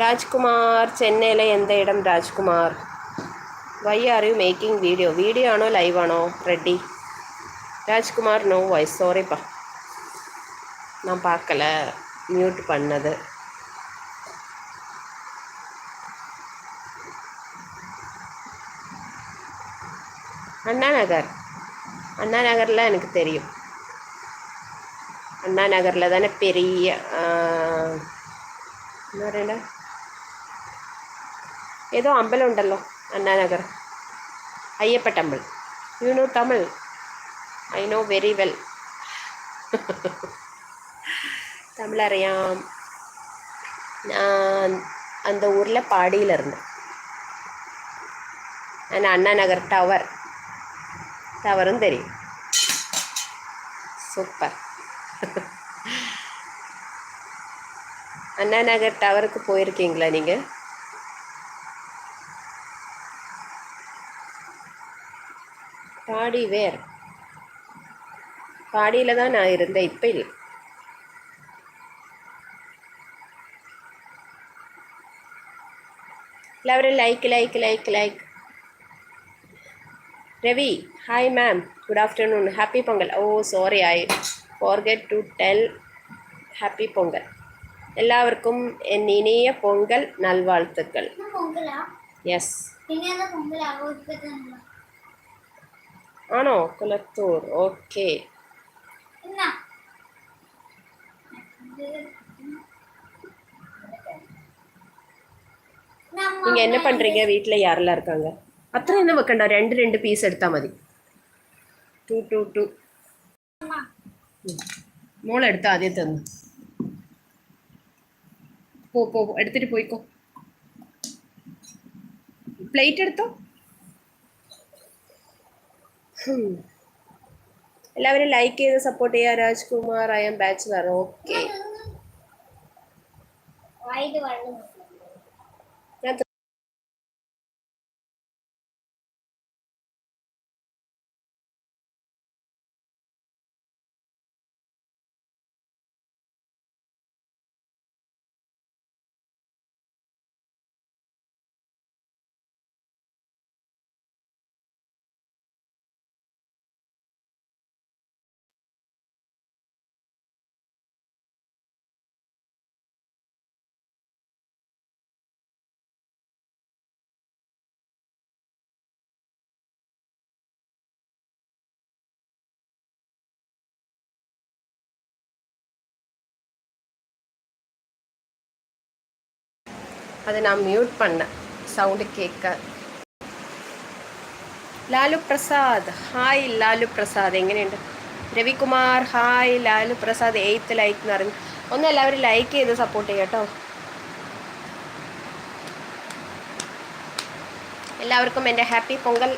രാജ്കുമാർ ചെന്നൈയിലെ എന്ത ഇടം Rajkumar? Why are you making video? Video ആണോ ലൈവ് ആണോ? ரெடி ராஜ்குமார் நோ வாய்ஸ் சாரிப்பா, நான் பார்க்கல, மியூட் பண்ணது. அண்ணா நகர், அண்ணா நகரில் எனக்கு தெரியும். அண்ணா நகரில் தானே பெரிய என்ன ஏதோ அம்பலம் உண்டല്ലോ Anna Nagar, Ayyappa temple. You know Tamil? I know very well. Tamil அறியாம். நான் அந்த ஊரில் பாடியில் இருந்தேன். நான் அண்ணா நகர் டவரும் தெரியும். சூப்பர். அண்ணா நகர் டவருக்கு போயிருக்கீங்களா நீங்கள்? பாடி வேர், பாடியில் தான் நான் இருந்தேன், இப்போ இல்லை. எல்லாரும் like like like like. Ravi, hi ma'am, good afternoon, happy Pongal. Oh sorry, I forget to tell happy Pongal. എല്ലാവർക്കും എൻ ഇനിയ പൊങ്കൽ നൽവാഴ്ത്തുക്കൾ. യെസ്. ആണോ? കുലത്തൂർ. ഓക്കെ. நீங்கள் என்ன பண்ணுறீங்க? வீட்டில் யாரெல்லாம் இருக்காங்க? அத்தனை என்ன வைக்கண்டா, ரெண்டு பீஸ் எடுத்தால் மதி. 2 മോളെ എടുത്ത ആദ്യം തന്നു. പോ എടുത്തിട്ട് പോയിക്കോ. പ്ലേറ്റ് എടുത്തോ. എല്ലാവരും ലൈക്ക് ചെയ്ത് സപ്പോർട്ട് ചെയ്യുക. Rajkumar, I M bachelor. Okay. அதை நான் மியூட் பண்ணேன், சவுண்டு கேட்க. ലാലു പ്രസാദ്, ഹായ് ലാലു പ്രസാദ്, എങ്ങനെയുണ്ട്? Ravikumar, hi. Lalu Prasad 8th like എന്ന് പറഞ്ഞു. ഒന്ന് എല്ലാവരും ലൈക്ക് ചെയ്ത് സപ്പോർട്ട് ചെയ്യാം കേട്ടോ. എല്ലാവർക്കും എൻ്റെ ഹാപ്പി പൊങ്കൽ.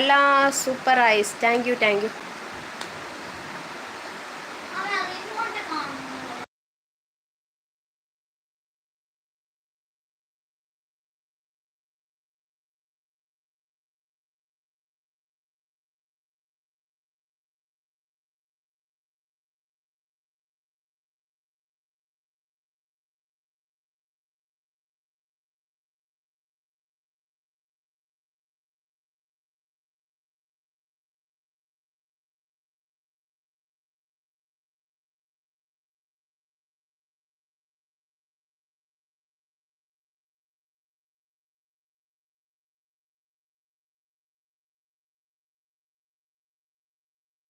എല്ലാം സൂപ്പർ ഐസ്. Thank you.